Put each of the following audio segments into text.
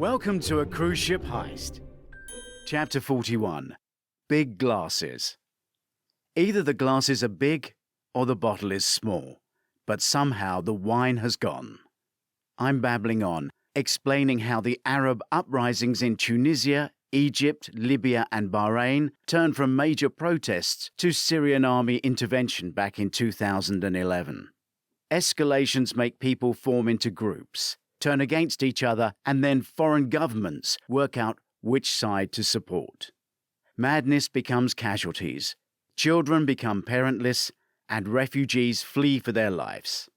Welcome to a cruise ship heist. Chapter 41. Big glasses. Either the glasses are big or the bottle is small, but somehow the wine has gone. I'm babbling on, explaining how the Arab uprisings in Tunisia, Egypt, Libya and Bahrain turned from major protests to Syrian army intervention back in 2011. Escalations make people form into groups, turn against each other, and then foreign governments work out which side to support. Madness becomes casualties, children become parentless, and refugees flee for their lives.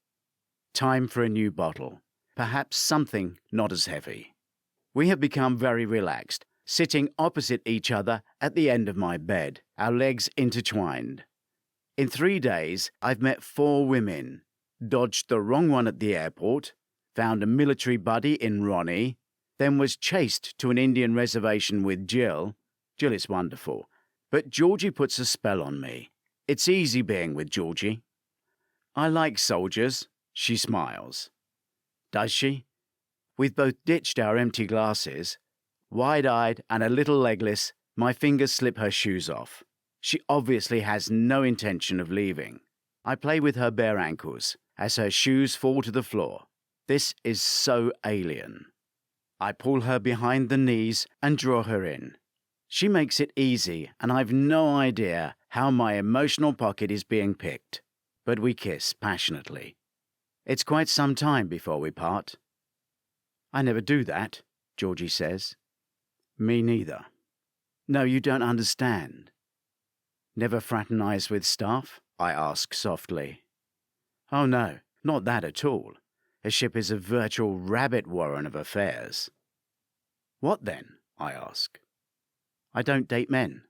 Time for a new bottle, perhaps something not as heavy. We have become very relaxed, sitting opposite each other at the end of my bed, our legs intertwined. In 3 days, I've met 4 women, dodged the wrong one at the airport, found a military buddy in Ronnie, then was chased to an Indian reservation with Jill. Jill is wonderful, but Georgie puts a spell on me. It's easy being with Georgie. I like soldiers, she smiles. Does she? We've both ditched our empty glasses. Wide-eyed and a little legless, my fingers slip her shoes off. She obviously has no intention of leaving. I play with her bare ankles as her shoes fall to the floor. This is so alien. I pull her behind the knees and draw her in. She makes it easy, and I've no idea how my emotional pocket is being picked, but we kiss passionately. It's quite some time before we part. I never do that, Georgie says. Me neither. No, you don't understand. Never fraternize with staff? I ask softly. Oh no, not that at all. A ship is a virtual rabbit warren of affairs. What then? I ask. I don't date men.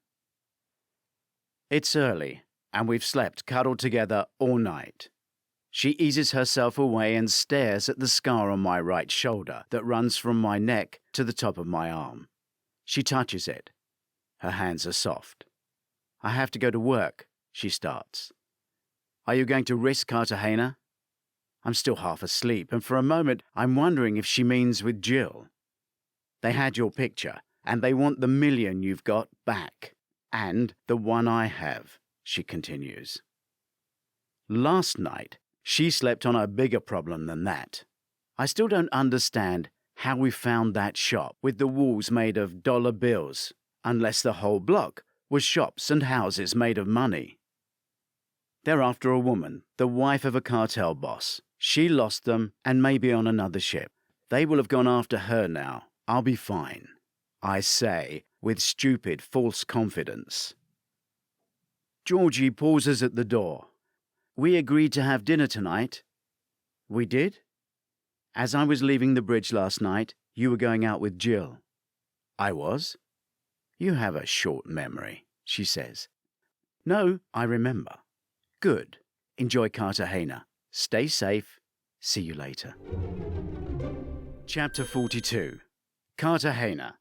It's early, and we've slept cuddled together all night. She eases herself away and stares at the scar on my right shoulder that runs from my neck to the top of my arm. She touches it. Her hands are soft. I have to go to work, she starts. Are you going to risk Cartagena? I'm still half asleep, and for a moment I'm wondering if she means with Jill. They had your picture, and they want the $1 million you've got back. And the one I have, she continues. Last night, she slept on a bigger problem than that. I still don't understand how we found that shop with the walls made of dollar bills, unless the whole block was shops and houses made of money. They're after a woman, the wife of a cartel boss. She lost them and may be on another ship. They will have gone after her now. I'll be fine, I say with stupid, false confidence. Georgie pauses at the door. We agreed to have dinner tonight. We did? As I was leaving the bridge last night, you were going out with Jill. I was? You have a short memory, she says. No, I remember. Good. Enjoy Cartagena. Stay safe. See you later. Chapter 42. Cartagena.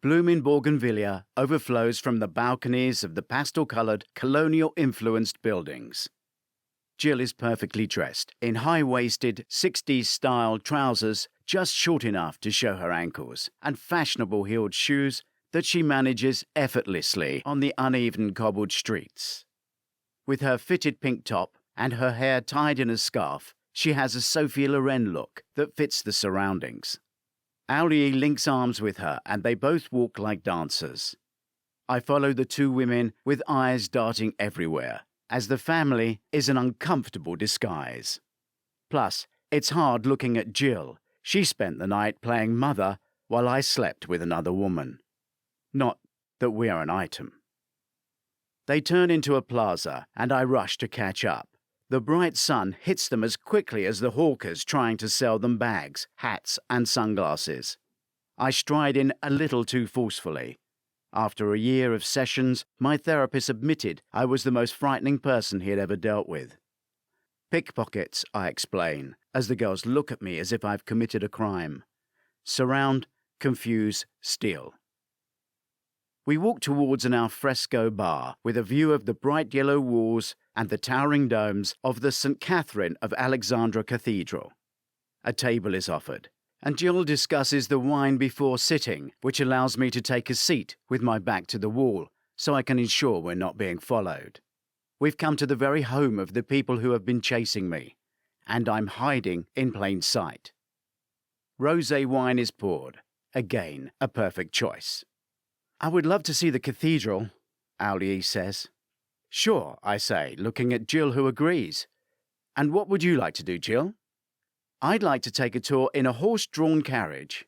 Blooming bougainvillea overflows from the balconies of the pastel-coloured, colonial-influenced buildings. Jill is perfectly dressed, in high-waisted, 60s-style trousers just short enough to show her ankles, and fashionable heeled shoes that she manages effortlessly on the uneven cobbled streets. With her fitted pink top and her hair tied in a scarf, she has a Sophie Loren look that fits the surroundings. Aulie links arms with her and they both walk like dancers. I follow the 2 women with eyes darting everywhere, as the family is an uncomfortable disguise. Plus, it's hard looking at Jill. She spent the night playing mother while I slept with another woman. Not that we are an item. They turn into a plaza, and I rush to catch up. The bright sun hits them as quickly as the hawkers trying to sell them bags, hats, and sunglasses. I stride in a little too forcefully. After a year of sessions, my therapist admitted I was the most frightening person he had ever dealt with. Pickpockets, I explain, as the girls look at me as if I've committed a crime. Surround, confuse, steal. We walk towards an alfresco bar with a view of the bright yellow walls and the towering domes of the St. Catherine of Alexandra Cathedral. A table is offered. and Jill discusses the wine before sitting, which allows me to take a seat with my back to the wall so I can ensure we're not being followed. We've come to the very home of the people who have been chasing me, and I'm hiding in plain sight. Rosé wine is poured. Again, a perfect choice. I would love to see the cathedral, Aulie says. Sure, I say, looking at Jill, who agrees. And what would you like to do, Jill? I'd like to take a tour in a horse-drawn carriage.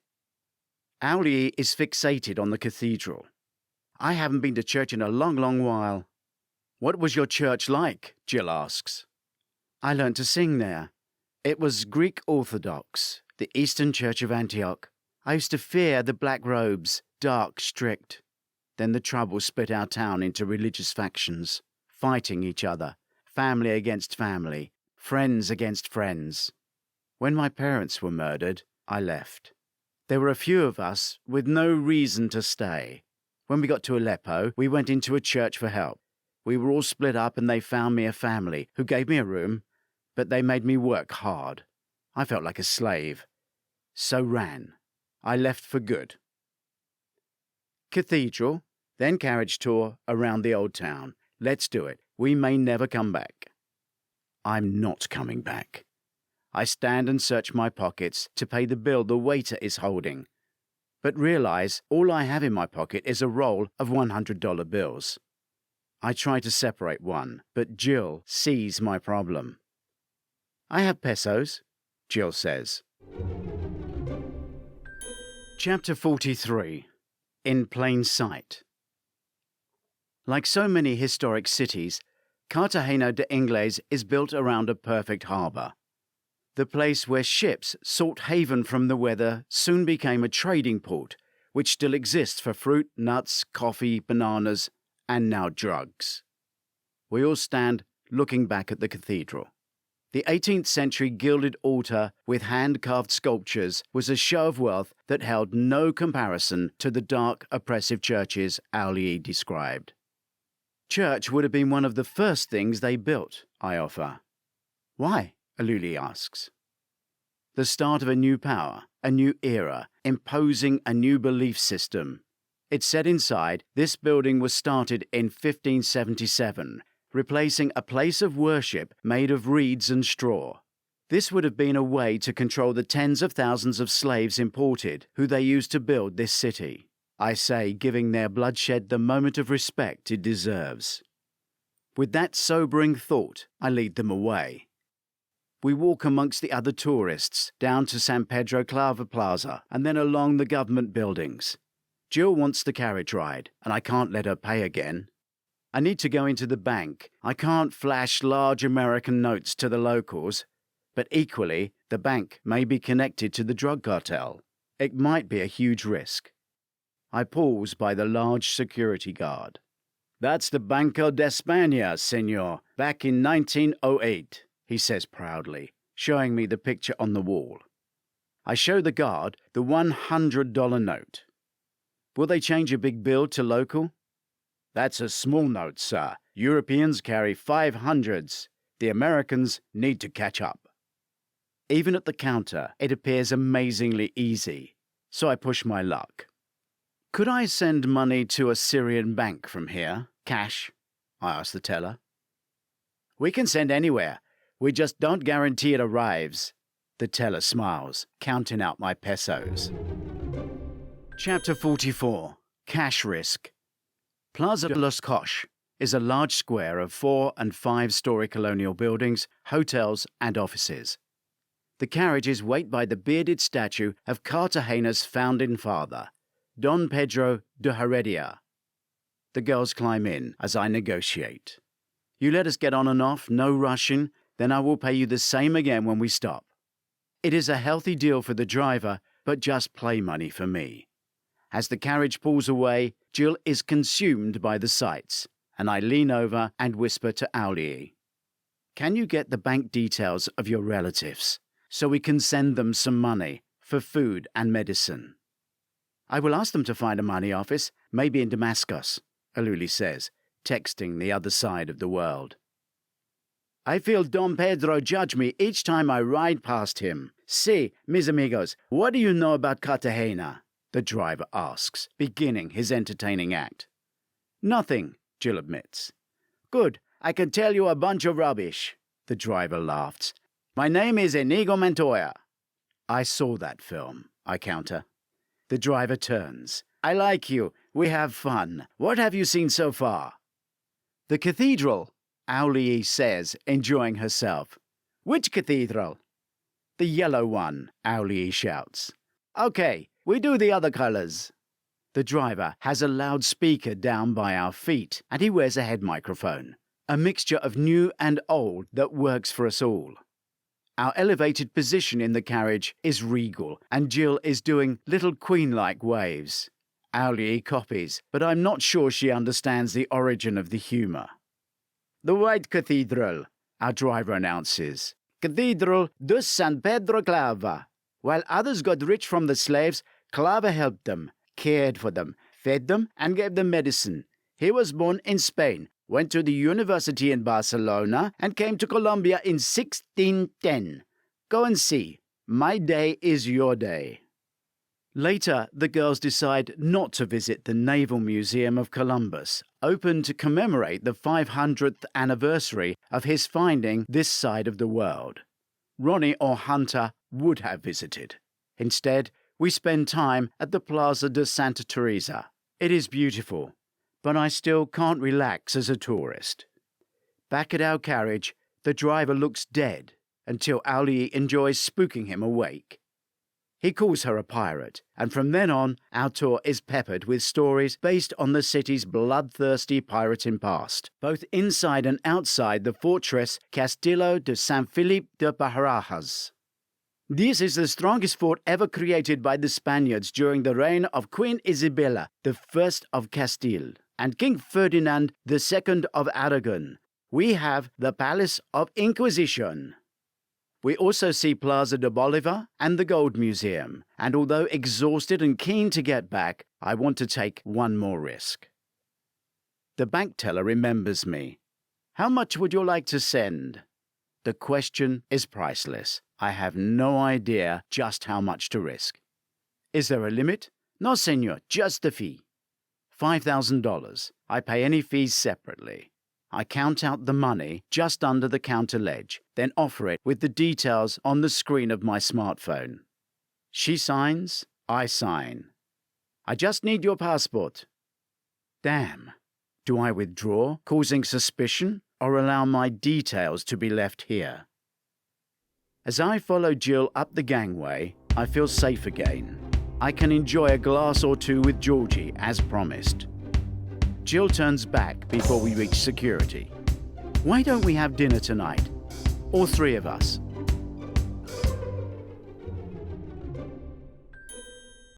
Aulie is fixated on the cathedral. I haven't been to church in a long, long while. What was your church like? Jill asks. I learnt to sing there. It was Greek Orthodox, the Eastern Church of Antioch. I used to fear the black robes, dark, strict. Then the trouble split our town into religious factions, fighting each other, family against family, friends against friends. When my parents were murdered, I left. There were a few of us with no reason to stay. When we got to Aleppo, we went into a church for help. We were all split up and they found me a family who gave me a room, but they made me work hard. I felt like a slave. So ran. I left for good. Cathedral, then carriage tour around the old town. Let's do it. We may never come back. I'm not coming back. I stand and search my pockets to pay the bill the waiter is holding, but realize all I have in my pocket is a roll of $100 bills. I try to separate one, but Jill sees my problem. I have pesos, Jill says. Chapter 43. In Plain Sight. Like so many historic cities, Cartagena de Ingles is built around a perfect harbour. The place where ships sought haven from the weather soon became a trading port, which still exists for fruit, nuts, coffee, bananas, and now drugs. We all stand looking back at the cathedral. The 18th century gilded altar with hand-carved sculptures was a show of wealth that held no comparison to the dark, oppressive churches Aulie described. Church would have been one of the first things they built, I offer. Why? Aulie asks. The start of a new power, a new era, imposing a new belief system. It said inside, this building was started in 1577, replacing a place of worship made of reeds and straw. This would have been a way to control the tens of thousands of slaves imported, who they used to build this city. I say, giving their bloodshed the moment of respect it deserves. With that sobering thought, I lead them away. We walk amongst the other tourists, down to San Pedro Clava Plaza, and then along the government buildings. Jill wants the carriage ride, and I can't let her pay again. I need to go into the bank. I can't flash large American notes to the locals, but equally, the bank may be connected to the drug cartel. It might be a huge risk. I pause by the large security guard. That's the Banco de España, senor, back in 1908, he says proudly, showing me the picture on the wall. I show the guard the $100 note. Will they change a big bill to local? That's a small note, sir. Europeans carry 500s. The Americans need to catch up. Even at the counter, it appears amazingly easy, so I push my luck. Could I send money to a Syrian bank from here? Cash? I ask the teller. We can send anywhere. We just don't guarantee it arrives. The teller smiles, counting out my pesos. Chapter 44. Cash Risk. Plaza de los Coches is a large square of 4- and 5-story colonial buildings, hotels and offices. The carriages wait by the bearded statue of Cartagena's founding father, Don Pedro de Heredia. The girls climb in as I negotiate. You let us get on and off, no rushing, then I will pay you the same again when we stop. It is a healthy deal for the driver, but just play money for me. As the carriage pulls away, Jill is consumed by the sights, and I lean over and whisper to Aulie. Can you get the bank details of your relatives, so we can send them some money for food and medicine? I will ask them to find a money office, maybe in Damascus, Aulie says, texting the other side of the world. I feel Don Pedro judge me each time I ride past him. See, mis amigos, what do you know about Cartagena? The driver asks, beginning his entertaining act. Nothing, Jill admits. Good, I can tell you a bunch of rubbish. The driver laughs. My name is Inigo Montoya. I saw that film, I counter. The driver turns. I like you. We have fun. What have you seen so far? The cathedral, Aulie says, enjoying herself. Which cathedral? The yellow one, Aulie shouts. Okay, we do the other colors. The driver has a loudspeaker down by our feet, and he wears a head microphone, a mixture of new and old that works for us all. Our elevated position in the carriage is regal, and Jill is doing little queen-like waves. Aulie copies, but I'm not sure she understands the origin of the humour. The White Cathedral, our driver announces. Cathedral de San Pedro Clava. While others got rich from the slaves, Clava helped them, cared for them, fed them, and gave them medicine. He was born in Spain, went to the university in Barcelona, and came to Colombia in 1610. Go and see. My day is your day. Later, the girls decide not to visit the Naval Museum of Columbus, open to commemorate the 500th anniversary of his finding this side of the world. Ronnie or Hunter would have visited. Instead, we spend time at the Plaza de Santa Teresa. It is beautiful, but I still can't relax as a tourist. Back at our carriage, the driver looks dead until Aulie enjoys spooking him awake. He calls her a pirate, and from then on, our tour is peppered with stories based on the city's bloodthirsty pirating past, both inside and outside the fortress Castillo de San Felipe de Barajas. This is the strongest fort ever created by the Spaniards during the reign of Queen Isabella I of Castile and King Ferdinand II of Aragon. We have the Palace of Inquisition. We also see Plaza de Bolivar and the Gold Museum, and although exhausted and keen to get back, I want to take one more risk. The bank teller remembers me. How much would you like to send? The question is priceless. I have no idea just how much to risk. Is there a limit? No, senor, just the fee. $5,000. I pay any fees separately. I count out the money just under the counter ledge, then offer it with the details on the screen of my smartphone. She signs, I sign. I just need your passport. Damn. Do I withdraw, causing suspicion, or allow my details to be left here? As I follow Jill up the gangway, I feel safe again. I can enjoy a glass or two with Georgie, as promised. Jill turns back before we reach security. Why don't we have dinner tonight? All three of us.